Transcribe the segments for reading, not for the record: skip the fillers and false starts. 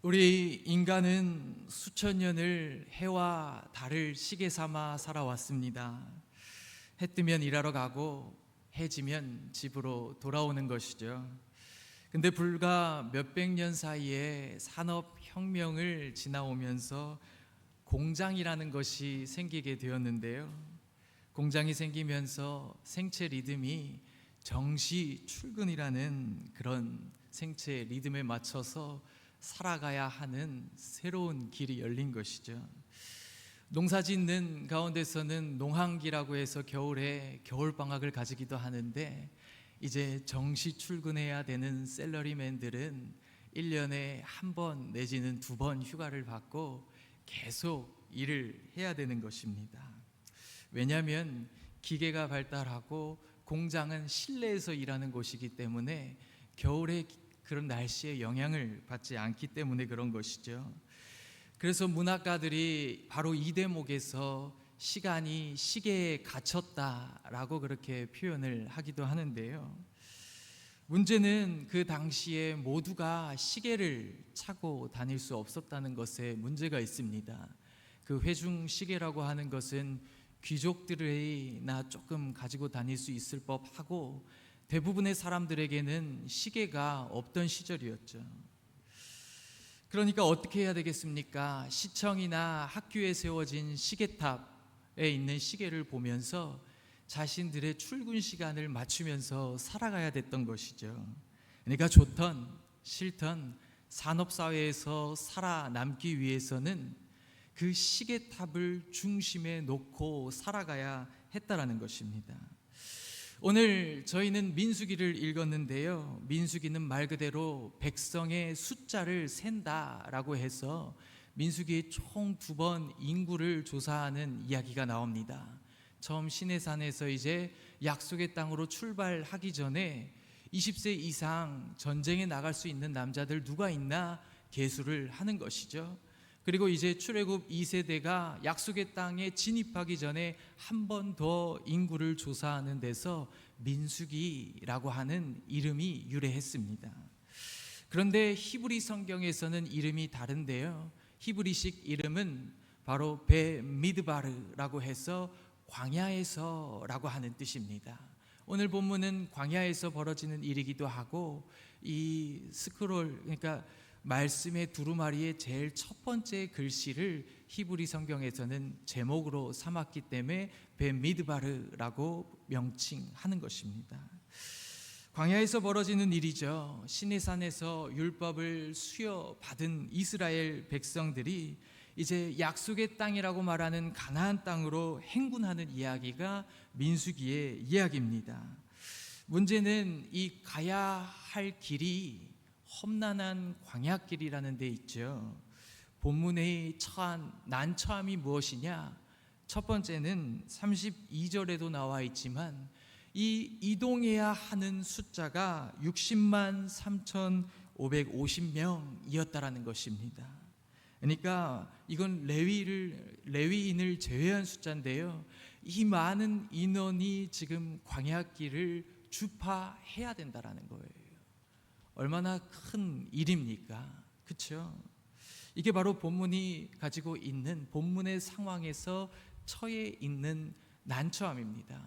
우리 인간은 수천 년을 해와 달을 시계 삼아 살아왔습니다. 해 뜨면 일하러 가고 해 지면 집으로 돌아오는 것이죠. 근데 불과 몇백 년 사이에 산업혁명을 지나오면서 공장이라는 것이 생기게 되었는데요. 공장이 생기면서 생체 리듬이 정시 출근이라는 그런 생체 리듬에 맞춰서 살아가야 하는 새로운 길이 열린 것이죠. 농사 짓는 가운데서는 농한기라고 해서 겨울에 겨울방학을 가지기도 하는데, 이제 정시 출근해야 되는 샐러리맨들은 1년에 한 번 내지는 두 번 휴가를 받고 계속 일을 해야 되는 것입니다. 왜냐하면 기계가 발달하고 공장은 실내에서 일하는 곳이기 때문에 겨울에 그런 날씨에 영향을 받지 않기 때문에 그런 것이죠. 그래서 문학가들이 바로 이 대목에서 시간이 시계에 갇혔다라고 그렇게 표현을 하기도 하는데요. 문제는 그 당시에 모두가 시계를 차고 다닐 수 없었다는 것에 문제가 있습니다. 그 회중 시계라고 하는 것은 귀족들이나 조금 가지고 다닐 수 있을 법하고, 대부분의 사람들에게는 시계가 없던 시절이었죠. 그러니까 어떻게 해야 되겠습니까? 시청이나 학교에 세워진 시계탑에 있는 시계를 보면서 자신들의 출근 시간을 맞추면서 살아가야 됐던 것이죠. 그러니까 좋던 싫던 산업사회에서 살아남기 위해서는 그 시계탑을 중심에 놓고 살아가야 했다라는 것입니다. 오늘 저희는 민수기를 읽었는데요. 민수기는 말 그대로 백성의 숫자를 센다라고 해서 민수기의 총 2번 인구를 조사하는 이야기가 나옵니다. 처음 시내산에서 이제 약속의 땅으로 출발하기 전에 20세 이상 전쟁에 나갈 수 있는 남자들 누가 있나 계수를 하는 것이죠. 그리고 이제 출애굽 2세대가 약속의 땅에 진입하기 전에 한 번 더 인구를 조사하는 데서 민수기라고 하는 이름이 유래했습니다. 그런데 히브리 성경에서는 이름이 다른데요. 히브리식 이름은 바로 베미드바르라고 해서 광야에서라고 하는 뜻입니다. 오늘 본문은 광야에서 벌어지는 일이기도 하고, 이 스크롤, 그러니까 말씀의 두루마리의 제일 첫 번째 글씨를 히브리 성경에서는 제목으로 삼았기 때문에 베미드바르라고 명칭하는 것입니다. 광야에서 벌어지는 일이죠. 시내산에서 율법을 수여받은 이스라엘 백성들이 이제 약속의 땅이라고 말하는 가나안 땅으로 행군하는 이야기가 민수기의 이야기입니다. 문제는 이 가야 할 길이 험난한 광야길이라는 데 있죠. 본문에 처한 난처함이 무엇이냐? 첫 번째는 32절에도 나와 있지만 이 이동해야 하는 숫자가 60만 3,550명이었다라는 것입니다. 그러니까 이건 레위인을 제외한 숫자인데요. 이 많은 인원이 지금 광야길을 주파해야 된다라는 거예요. 얼마나 큰 일입니까? 그렇죠? 이게 바로 본문이 가지고 있는 본문의 상황에서 처해 있는 난처함입니다.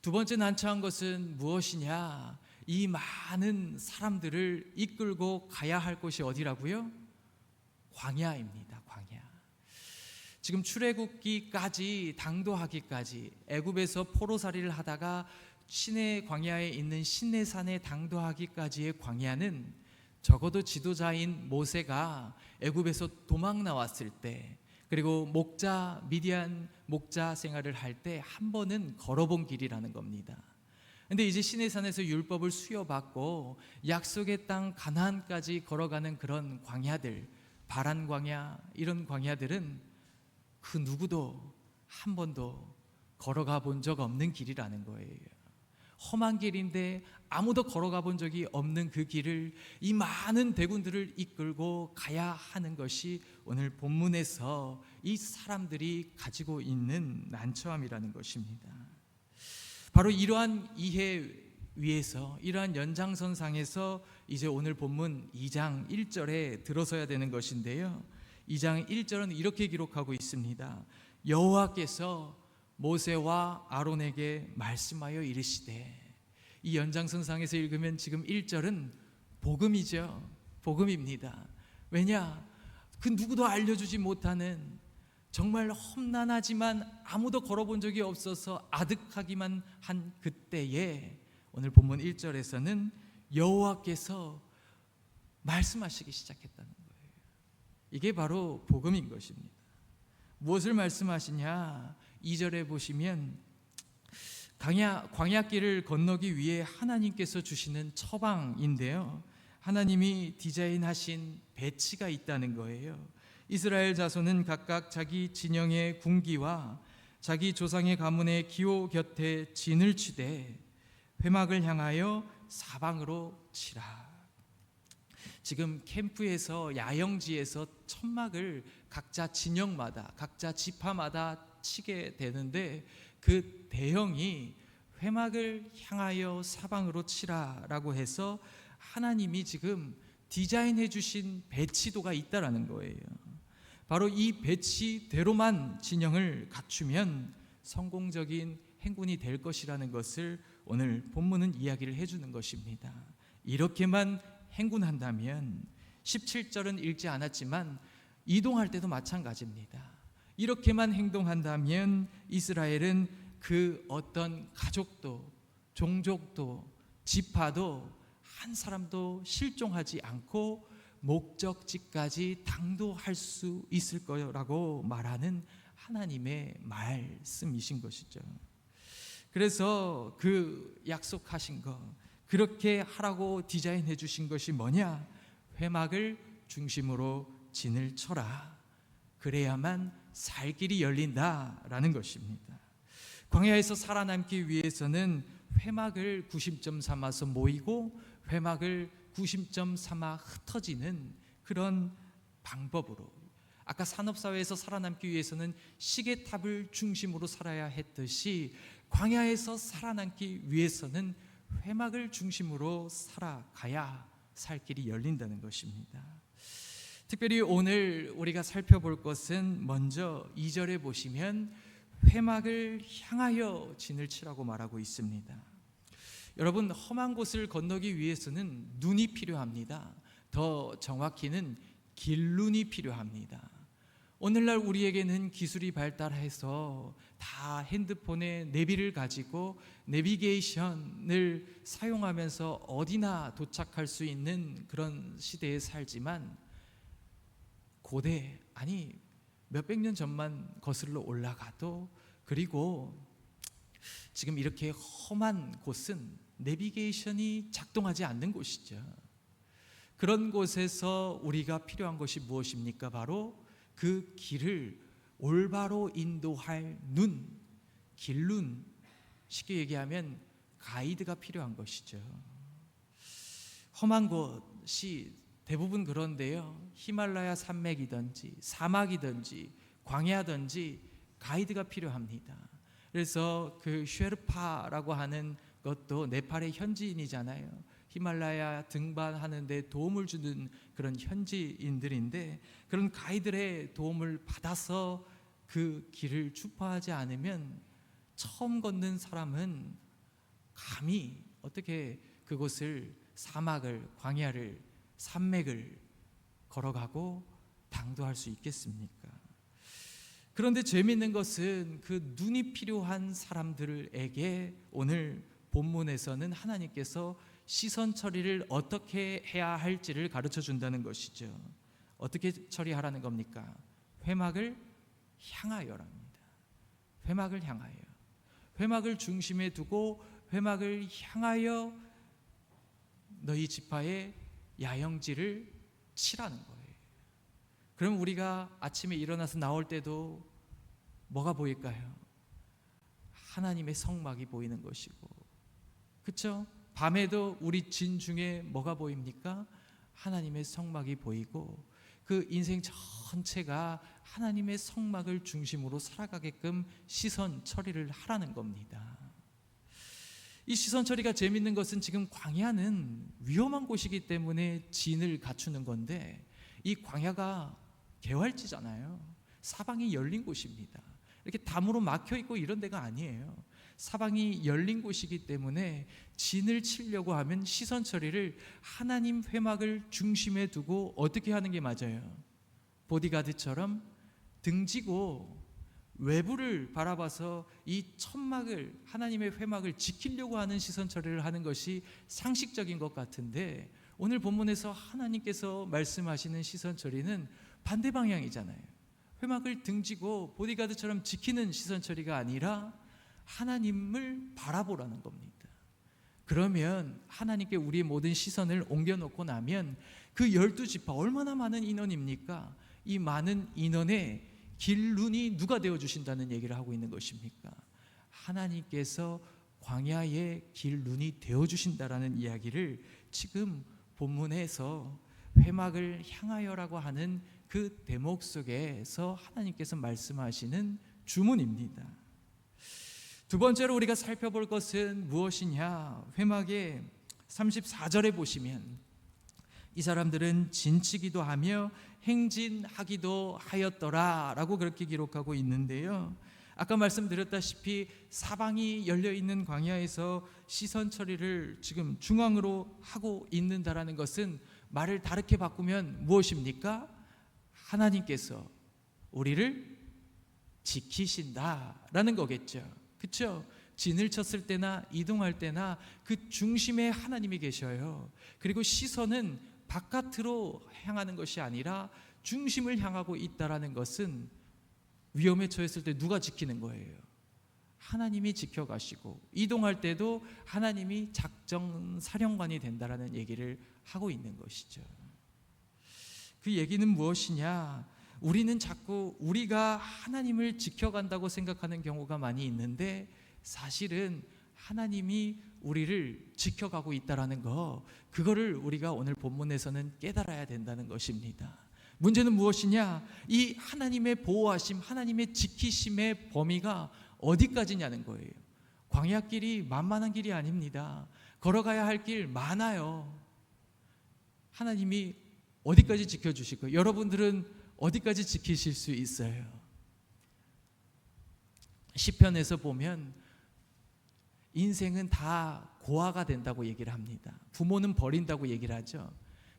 두 번째 난처한 것은 무엇이냐? 이 많은 사람들을 이끌고 가야 할 곳이 어디라고요? 광야입니다. 광야. 지금 출애굽기까지 당도하기까지 애굽에서 포로살이를 하다가 시내 광야에 있는 시내산에 당도하기까지의 광야는 적어도 지도자인 모세가 애굽에서 도망 나왔을 때, 그리고 미디안 목자 생활을 할 때 한 번은 걸어본 길이라는 겁니다. 근데 이제 시내산에서 율법을 수여받고 약속의 땅 가나안까지 걸어가는 그런 광야들, 바란 광야, 이런 광야들은 그 누구도 한 번도 걸어가 본 적 없는 길이라는 거예요. 험한 길인데 아무도 걸어가 본 적이 없는 그 길을 이 많은 대군들을 이끌고 가야 하는 것이 오늘 본문에서 이 사람들이 가지고 있는 난처함이라는 것입니다. 바로 이러한 이해 위해서 이러한 연장선상에서 이제 오늘 본문 2장 1절에 들어서야 되는 것인데요. 2장 1절은 이렇게 기록하고 있습니다. 여호와께서 모세와 아론에게 말씀하여 이르시되. 이 연장선상에서 읽으면 지금 1절은 복음이죠. 복음입니다. 왜냐? 그 누구도 알려주지 못하는 정말 험난하지만 아무도 걸어본 적이 없어서 아득하기만 한 그때에 오늘 본문 1절에서는 여호와께서 말씀하시기 시작했다는 거예요. 이게 바로 복음인 것입니다. 무엇을 말씀하시냐? 2절에 보시면 광야길을 건너기 위해 하나님께서 주시는 처방인데요, 하나님이 디자인하신 배치가 있다는 거예요. 이스라엘 자손은 각각 자기 진영의 군기와 자기 조상의 가문의 기호 곁에 진을 치되 회막을 향하여 사방으로 치라. 지금 캠프에서 야영지에서 천막을 각자 진영마다 각자 지파마다 치게 되는데 그 대형이 회막을 향하여 사방으로 치라라고 해서 하나님이 지금 디자인해 주신 배치도가 있다라는 거예요. 바로 이 배치대로만 진영을 갖추면 성공적인 행군이 될 것이라는 것을 오늘 본문은 이야기를 해주는 것입니다. 이렇게만 행군한다면 17절은 읽지 않았지만 이동할 때도 마찬가지입니다. 이렇게만 행동한다면 이스라엘은 그 어떤 가족도 종족도 지파도 한 사람도 실종하지 않고 목적지까지 당도할 수 있을 거라고 말하는 하나님의 말씀이신 것이죠. 그래서 그 약속하신 것, 그렇게 하라고 디자인해 주신 것이 뭐냐? 회막을 중심으로 진을 쳐라. 그래야만 살 길이 열린다라는 것입니다. 광야에서 살아남기 위해서는 회막을 구심점 삼아서 모이고 회막을 구심점 삼아 흩어지는 그런 방법으로, 아까 산업사회에서 살아남기 위해서는 시계탑을 중심으로 살아야 했듯이 광야에서 살아남기 위해서는 회막을 중심으로 살아가야 살 길이 열린다는 것입니다. 특별히 오늘 우리가 살펴볼 것은 먼저 2절에 보시면 회막을 향하여 진을 치라고 말하고 있습니다. 여러분, 험한 곳을 건너기 위해서는 눈이 필요합니다. 더 정확히는 길눈이 필요합니다. 오늘날 우리에게는 기술이 발달해서 다 핸드폰에 내비를 가지고 내비게이션을 사용하면서 어디나 도착할 수 있는 그런 시대에 살지만 고대, 아니 몇백 년 전만 거슬러 올라가도, 그리고 지금 이렇게 험한 곳은 내비게이션이 작동하지 않는 곳이죠. 그런 곳에서 우리가 필요한 것이 무엇입니까? 바로 그 길을 올바로 인도할 눈, 길눈, 쉽게 얘기하면 가이드가 필요한 것이죠. 험한 곳이 대부분 그런데요, 히말라야 산맥이든지 사막이든지 광야든지 가이드가 필요합니다. 그래서 그 쉐르파라고 하는 것도 네팔의 현지인이잖아요. 히말라야 등반하는 데 도움을 주는 그런 현지인들인데, 그런 가이드의 도움을 받아서 그 길을 주파하지 않으면 처음 걷는 사람은 감히 어떻게 그곳을, 사막을, 광야를, 산맥을 걸어가고 당도할 수 있겠습니까? 그런데 재미있는 것은 그 눈이 필요한 사람들에게 오늘 본문에서는 하나님께서 시선 처리를 어떻게 해야 할지를 가르쳐 준다는 것이죠. 어떻게 처리하라는 겁니까? 회막을 향하여랍니다. 회막을 향하여, 회막을 중심에 두고 회막을 향하여 너희 지파의 야영지를 치라는 거예요. 그럼 우리가 아침에 일어나서 나올 때도 뭐가 보일까요? 하나님의 성막이 보이는 것이고, 그렇죠? 밤에도 우리 진 중에 뭐가 보입니까? 하나님의 성막이 보이고, 그 인생 전체가 하나님의 성막을 중심으로 살아가게끔 시선 처리를 하라는 겁니다. 이 시선 처리가 재밌는 것은 지금 광야는 위험한 곳이기 때문에 진을 갖추는 건데, 이 광야가 개활지잖아요. 사방이 열린 곳입니다. 이렇게 담으로 막혀 있고 이런 데가 아니에요. 사방이 열린 곳이기 때문에 진을 치려고 하면 시선 처리를 하나님 회막을 중심에 두고 어떻게 하는 게 맞아요? 보디가드처럼 등지고 외부를 바라봐서 이 천막을, 하나님의 회막을 지키려고 하는 시선 처리를 하는 것이 상식적인 것 같은데, 오늘 본문에서 하나님께서 말씀하시는 시선 처리는 반대 방향이잖아요. 회막을 등지고 보디가드처럼 지키는 시선 처리가 아니라 하나님을 바라보라는 겁니다. 그러면 하나님께 우리의 모든 시선을 옮겨놓고 나면 그 12지파, 얼마나 많은 인원입니까? 이 많은 인원의 길눈이 누가 되어주신다는 얘기를 하고 있는 것입니까? 하나님께서 광야의 길눈이 되어주신다라는 이야기를 지금 본문에서 회막을 향하여라고 하는 그 대목 속에서 하나님께서 말씀하시는 주문입니다. 두 번째로 우리가 살펴볼 것은 무엇이냐? 회막의 34절에 보시면 이 사람들은 진치기도 하며 행진하기도 하였더라 라고 그렇게 기록하고 있는데요, 아까 말씀드렸다시피 사방이 열려있는 광야에서 시선 처리를 지금 중앙으로 하고 있는다라는 것은 말을 다르게 바꾸면 무엇입니까? 하나님께서 우리를 지키신다라는 거겠죠. 그렇죠? 진을 쳤을 때나 이동할 때나 그 중심에 하나님이 계셔요. 그리고 시선은 바깥으로 향하는 것이 아니라 중심을 향하고 있다라는 것은 위험에 처했을 때 누가 지키는 거예요? 하나님이 지켜가시고, 이동할 때도 하나님이 작전 사령관이 된다라는 얘기를 하고 있는 것이죠. 그 얘기는 무엇이냐? 우리는 자꾸 우리가 하나님을 지켜간다고 생각하는 경우가 많이 있는데, 사실은 하나님이 우리를 지켜가고 있다라는 거, 그거를 우리가 오늘 본문에서는 깨달아야 된다는 것입니다. 문제는 무엇이냐? 이 하나님의 보호하심, 하나님의 지키심의 범위가 어디까지냐는 거예요. 광야길이 만만한 길이 아닙니다. 걸어가야 할 길 많아요. 하나님이 어디까지 지켜주실 거예요? 여러분들은 어디까지 지키실 수 있어요? 시편에서 보면 인생은 다 고아가 된다고 얘기를 합니다. 부모는 버린다고 얘기를 하죠.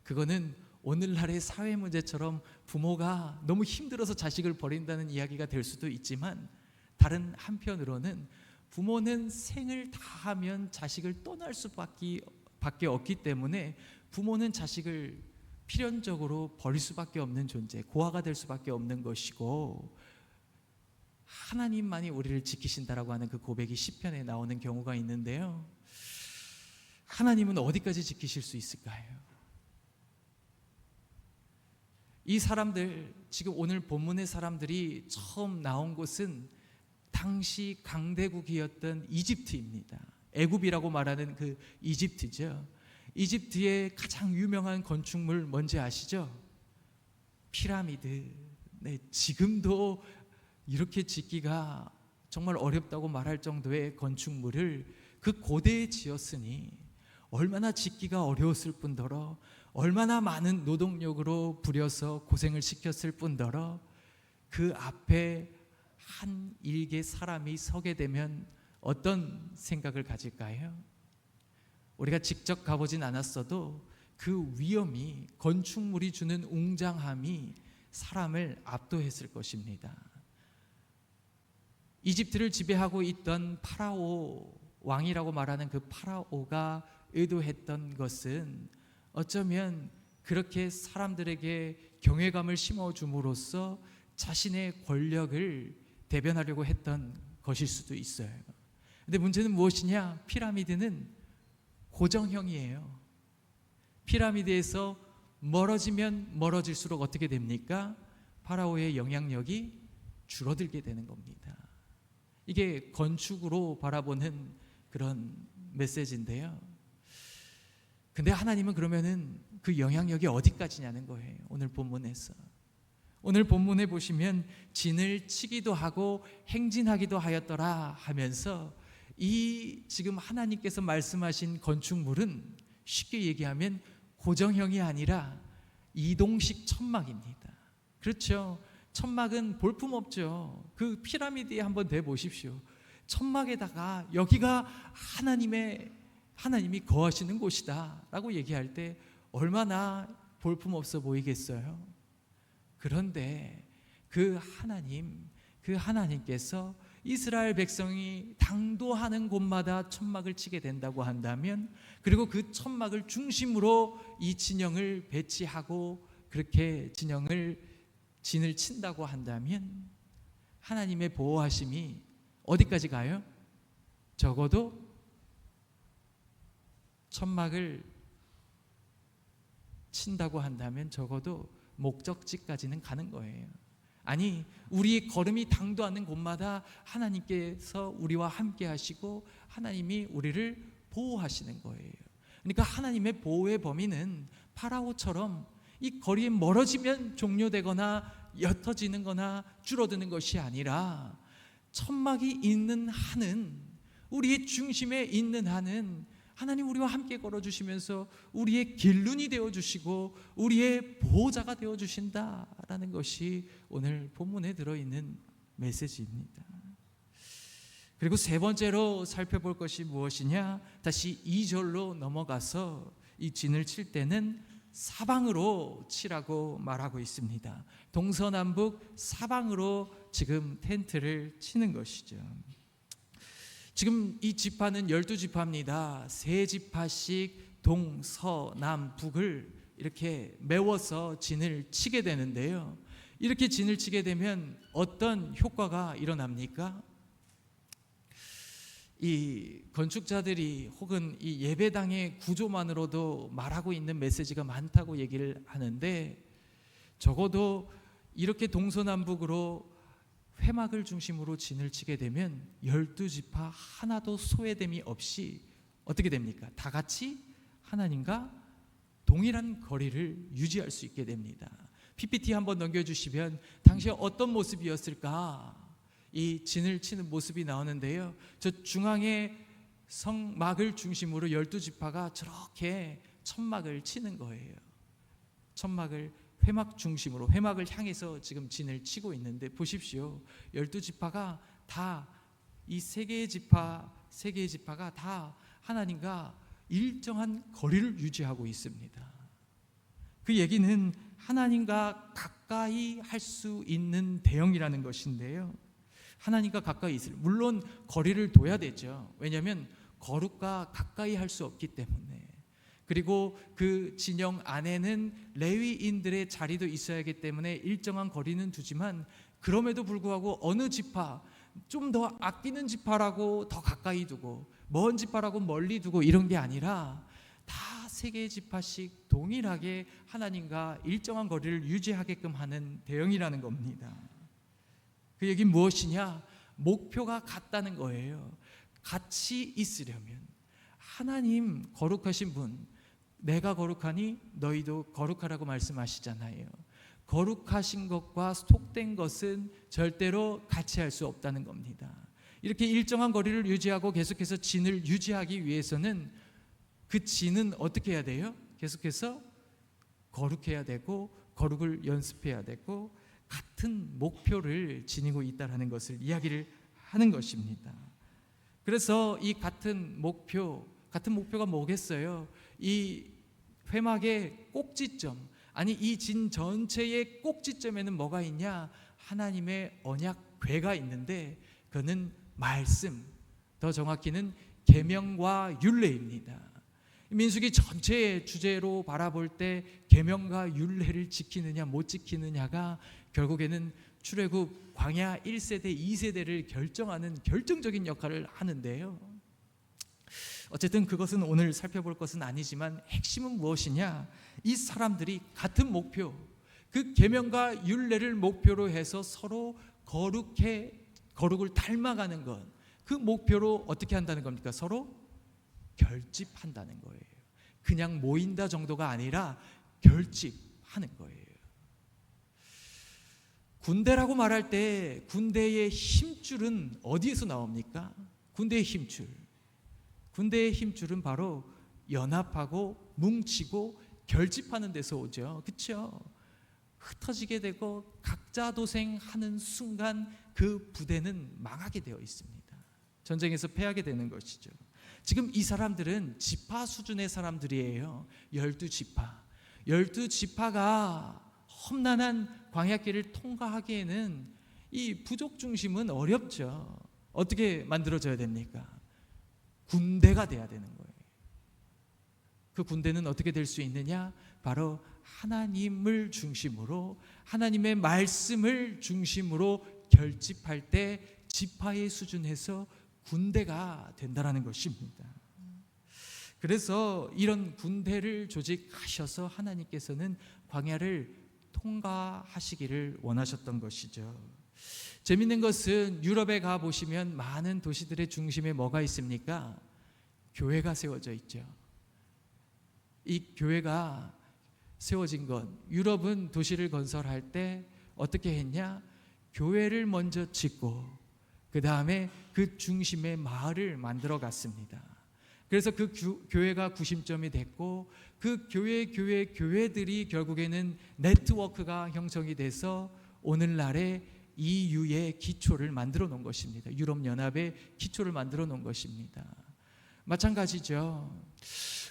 그거는 오늘날의 사회 문제처럼 부모가 너무 힘들어서 자식을 버린다는 이야기가 될 수도 있지만, 다른 한편으로는 부모는 생을 다하면 자식을 떠날 수밖에 없기 때문에 부모는 자식을 필연적으로 버릴 수밖에 없는 존재, 고아가 될 수밖에 없는 것이고, 하나님만이 우리를 지키신다라고 하는 그 고백이 시편에 나오는 경우가 있는데요, 하나님은 어디까지 지키실 수 있을까요? 이 사람들, 지금 오늘 본문의 사람들이 처음 나온 곳은 당시 강대국이었던 이집트입니다. 애굽이라고 말하는 그 이집트죠. 이집트의 가장 유명한 건축물 뭔지 아시죠? 피라미드. 네, 지금도 이렇게 짓기가 정말 어렵다고 말할 정도의 건축물을 그 고대에 지었으니 얼마나 짓기가 어려웠을 뿐더러 얼마나 많은 노동력으로 부려서 고생을 시켰을 뿐더러 그 앞에 한 일개 사람이 서게 되면 어떤 생각을 가질까요? 우리가 직접 가보진 않았어도 그 위험이, 건축물이 주는 웅장함이 사람을 압도했을 것입니다. 이집트를 지배하고 있던 파라오 왕이라고 말하는 그 파라오가 의도했던 것은 어쩌면 그렇게 사람들에게 경외감을 심어줌으로써 자신의 권력을 대변하려고 했던 것일 수도 있어요. 근데 문제는 무엇이냐? 피라미드는 고정형이에요. 피라미드에서 멀어지면 멀어질수록 어떻게 됩니까? 파라오의 영향력이 줄어들게 되는 겁니다. 이게 건축으로 바라보는 그런 메시지인데요. 근데 하나님은 그러면은 그 영향력이 어디까지냐는 거예요. 오늘 본문에서. 오늘 본문에 보시면 진을 치기도 하고 행진하기도 하였더라 하면서 이 지금 하나님께서 말씀하신 건축물은 쉽게 얘기하면 고정형이 아니라 이동식 천막입니다. 그렇죠? 천막은 볼품없죠. 그 피라미드에 한번 대 보십시오. 천막에다가 여기가 하나님이 거하시는 곳이다라고 얘기할 때 얼마나 볼품없어 보이겠어요? 그런데 그 하나님께서 이스라엘 백성이 당도하는 곳마다 천막을 치게 된다고 한다면, 그리고 그 천막을 중심으로 이 진영을 배치하고 그렇게 진을 친다고 한다면 하나님의 보호하심이 어디까지 가요? 적어도 천막을 친다고 한다면 적어도 목적지까지는 가는 거예요. 아니, 우리 걸음이 당도하는 곳마다 하나님께서 우리와 함께 하시고 하나님이 우리를 보호하시는 거예요. 그러니까 하나님의 보호의 범위는 파라오처럼 이 거리에 멀어지면 종료되거나 옅어지는 거나 줄어드는 것이 아니라 천막이 있는 한은, 우리의 중심에 있는 한은 하나님 우리와 함께 걸어주시면서 우리의 길눈이 되어주시고 우리의 보호자가 되어주신다라는 것이 오늘 본문에 들어있는 메시지입니다. 그리고 세 번째로 살펴볼 것이 무엇이냐? 다시 2절로 넘어가서 이 진을 칠 때는 사방으로 치라고 말하고 있습니다. 동서남북 사방으로 지금 텐트를 치는 것이죠. 지금 이 지파는 12지파입니다. 세 지파씩 동서남북을 이렇게 메워서 진을 치게 되는데요, 이렇게 진을 치게 되면 어떤 효과가 일어납니까? 이 건축자들이 혹은 이 예배당의 구조만으로도 말하고 있는 메시지가 많다고 얘기를 하는데, 적어도 이렇게 동서남북으로 회막을 중심으로 진을 치게 되면 12지파 하나도 소외됨이 없이 어떻게 됩니까? 다 같이 하나님과 동일한 거리를 유지할 수 있게 됩니다. PPT 한번 넘겨주시면 당시에 어떤 모습이었을까? 이 진을 치는 모습이 나오는데요, 저 중앙에 성막을 중심으로 12지파가 저렇게 천막을 치는 거예요. 천막을 회막 중심으로, 회막을 향해서 지금 진을 치고 있는데 보십시오. 12지파가 다, 이 세 개의 지파가 다 하나님과 일정한 거리를 유지하고 있습니다. 그 얘기는 하나님과 가까이 할 수 있는 대형이라는 것인데요, 하나님과 가까이 있을, 물론 거리를 둬야 되죠. 왜냐하면 거룩과 가까이 할 수 없기 때문에. 그리고 그 진영 안에는 레위인들의 자리도 있어야 하기 때문에 일정한 거리는 두지만, 그럼에도 불구하고 어느 지파, 좀 더 아끼는 지파라고 더 가까이 두고 먼 지파라고 멀리 두고 이런 게 아니라 다 세 개의 지파씩 동일하게 하나님과 일정한 거리를 유지하게끔 하는 대형이라는 겁니다. 그 얘기는 무엇이냐? 목표가 같다는 거예요. 같이 있으려면 하나님 거룩하신 분, 내가 거룩하니 너희도 거룩하라고 말씀하시잖아요. 거룩하신 것과 속된 것은 절대로 같이 할 수 없다는 겁니다. 이렇게 일정한 거리를 유지하고 계속해서 진을 유지하기 위해서는 그 진은 어떻게 해야 돼요? 계속해서 거룩해야 되고 거룩을 연습해야 되고 같은 목표를 지니고 있다는 것을 이야기를 하는 것입니다. 그래서 이 같은 목표가 뭐겠어요? 이 회막의 꼭지점, 아니 이 진 전체의 꼭지점에는 뭐가 있냐? 하나님의 언약 궤가 있는데 그는 말씀, 더 정확히는 계명과 율례입니다. 민수기 전체의 주제로 바라볼 때 계명과 율례를 지키느냐 못 지키느냐가 결국에는 출애굽 광야 1세대 2세대를 결정하는 결정적인 역할을 하는데요, 어쨌든 그것은 오늘 살펴볼 것은 아니지만 핵심은 무엇이냐? 이 사람들이 같은 목표, 그 계명과 율례를 목표로 해서 서로 거룩을 닮아가는 것, 그 목표로 어떻게 한다는 겁니까? 서로 결집한다는 거예요. 그냥 모인다 정도가 아니라 결집하는 거예요. 군대라고 말할 때 군대의 힘줄은 어디에서 나옵니까? 군대의 힘줄. 군대의 힘줄은 바로 연합하고 뭉치고 결집하는 데서 오죠. 그렇죠? 흩어지게 되고 각자 도생하는 순간 그 부대는 망하게 되어 있습니다. 전쟁에서 패하게 되는 것이죠. 지금 이 사람들은 지파 수준의 사람들이에요. 12지파. 12지파가 험난한 광야길을 통과하기에는 이 부족 중심은 어렵죠. 어떻게 만들어져야 됩니까? 군대가 돼야 되는 거예요. 그 군대는 어떻게 될 수 있느냐? 바로 하나님을 중심으로, 하나님의 말씀을 중심으로 결집할 때 지파의 수준에서 군대가 된다는 것입니다. 그래서 이런 군대를 조직하셔서 하나님께서는 광야를 통과하시기를 원하셨던 것이죠. 재밌는 것은 유럽에 가보시면 많은 도시들의 중심에 뭐가 있습니까? 교회가 세워져 있죠. 이 교회가 세워진 것, 유럽은 도시를 건설할 때 어떻게 했냐? 교회를 먼저 짓고 그 다음에 그 중심에 마을을 만들어 갔습니다. 그래서 그 교회가 구심점이 됐고 그 교회들이 결국에는 네트워크가 형성이 돼서 오늘날의 EU의 기초를 만들어 놓은 것입니다. 유럽연합의 기초를 만들어 놓은 것입니다. 마찬가지죠.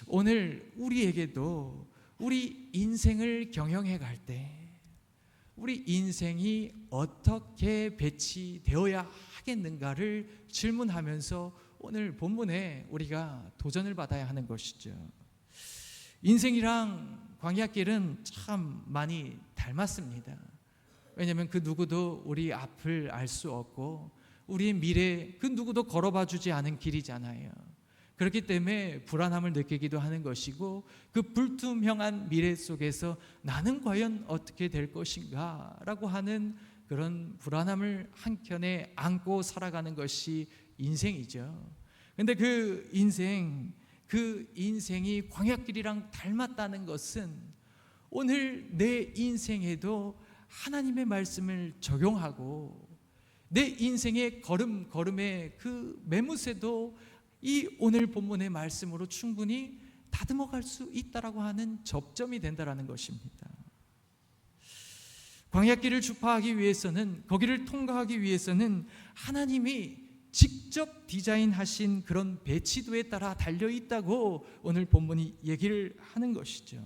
오늘 우리에게도 우리 인생을 경영해 갈 때 우리 인생이 어떻게 배치되어야 하겠는가를 질문하면서 오늘 본문에 우리가 도전을 받아야 하는 것이죠. 인생이랑 광야길은 참 많이 닮았습니다. 왜냐하면 그 누구도 우리 앞을 알 수 없고 우리의 미래 그 누구도 걸어봐 주지 않은 길이잖아요. 그렇기 때문에 불안함을 느끼기도 하는 것이고 그 불투명한 미래 속에서 나는 과연 어떻게 될 것인가 라고 하는 그런 불안함을 한켠에 안고 살아가는 것이 인생이죠. 근데 그 인생이 광야길이랑 닮았다는 것은 오늘 내 인생에도 하나님의 말씀을 적용하고 내 인생의 걸음의 그 매무새도 이 오늘 본문의 말씀으로 충분히 다듬어 갈 수 있다라고 하는 접점이 된다라는 것입니다. 광야길을 주파하기 위해서는, 거기를 통과하기 위해서는 하나님이 직접 디자인하신 그런 배치도에 따라 달려 있다고 오늘 본문이 얘기를 하는 것이죠.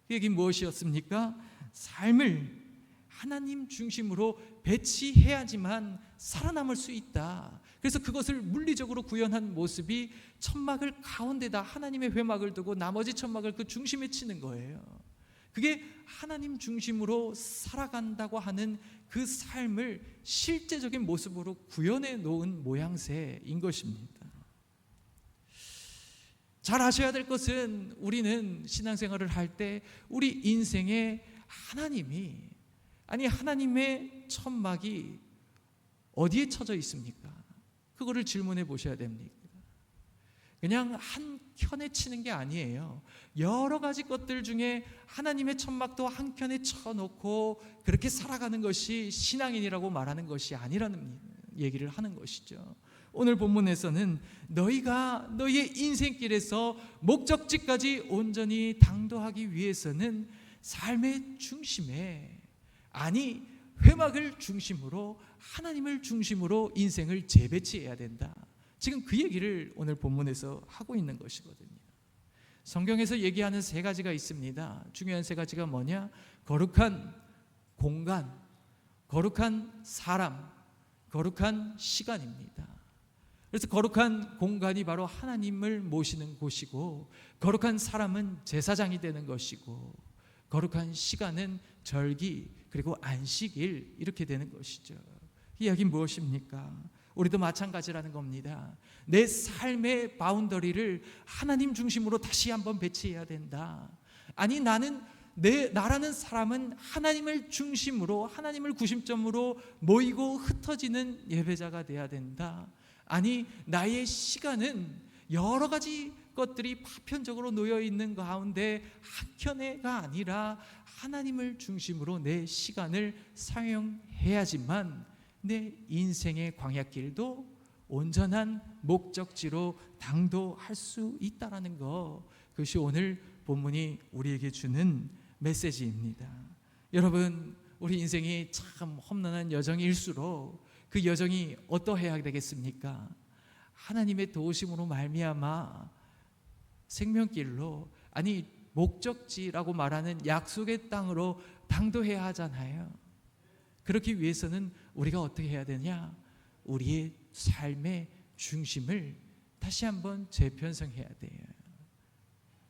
그 얘기는 무엇이었습니까? 삶을 하나님 중심으로 배치해야지만 살아남을 수 있다. 그래서 그것을 물리적으로 구현한 모습이 천막을 가운데다 하나님의 회막을 두고 나머지 천막을 그 중심에 치는 거예요. 그게 하나님 중심으로 살아간다고 하는 그 삶을 실제적인 모습으로 구현해 놓은 모양새인 것입니다. 잘 아셔야 될 것은 우리는 신앙생활을 할 때 우리 인생에 하나님의 천막이 어디에 쳐져 있습니까? 그거를 질문해 보셔야 됩니다. 그냥 한 켠에 치는 게 아니에요. 여러 가지 것들 중에 하나님의 천막도 한 켠에 쳐놓고 그렇게 살아가는 것이 신앙인이라고 말하는 것이 아니라는 얘기를 하는 것이죠. 오늘 본문에서는 너희가 너희의 인생길에서 목적지까지 온전히 당도하기 위해서는 삶의 중심에, 아니 회막을 중심으로 하나님을 중심으로 인생을 재배치해야 된다. 지금 그 얘기를 오늘 본문에서 하고 있는 것이거든요. 성경에서 얘기하는 세 가지가 있습니다. 중요한 세 가지가 뭐냐? 거룩한 공간, 거룩한 사람, 거룩한 시간입니다. 그래서 거룩한 공간이 바로 하나님을 모시는 곳이고, 거룩한 사람은 제사장이 되는 것이고, 거룩한 시간은 절기 그리고 안식일, 이렇게 되는 것이죠. 이 이야기는 무엇입니까? 우리도 마찬가지라는 겁니다. 내 삶의 바운더리를 하나님 중심으로 다시 한번 배치해야 된다. 아니 나라는 사람은 하나님을 중심으로, 하나님을 구심점으로 모이고 흩어지는 예배자가 돼야 된다. 아니 나의 시간은 여러 가지 것들이 파편적으로 놓여 있는 가운데 한켠에가 아니라 하나님을 중심으로 내 시간을 사용해야지만 내 인생의 광야길도 온전한 목적지로 당도할 수 있다라는 것, 그것이 오늘 본문이 우리에게 주는 메시지입니다. 여러분, 우리 인생이 참 험난한 여정일수록 그 여정이 어떠해야 되겠습니까? 하나님의 도우심으로 말미암아 생명길로, 아니 목적지라고 말하는 약속의 땅으로 당도해야 하잖아요. 그렇기 위해서는 우리가 어떻게 해야 되냐? 우리의 삶의 중심을 다시 한번 재편성해야 돼요.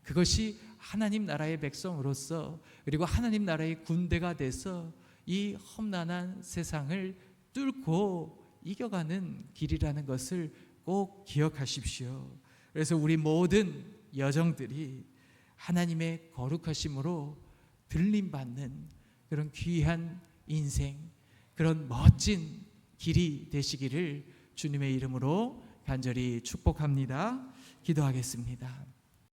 그것이 하나님 나라의 백성으로서, 그리고 하나님 나라의 군대가 돼서 이 험난한 세상을 뚫고 이겨가는 길이라는 것을 꼭 기억하십시오. 그래서 우리 모든 여정들이 하나님의 거룩하심으로 들림받는 그런 귀한 인생, 그런 멋진 길이 되시기를 주님의 이름으로 간절히 축복합니다. 기도하겠습니다.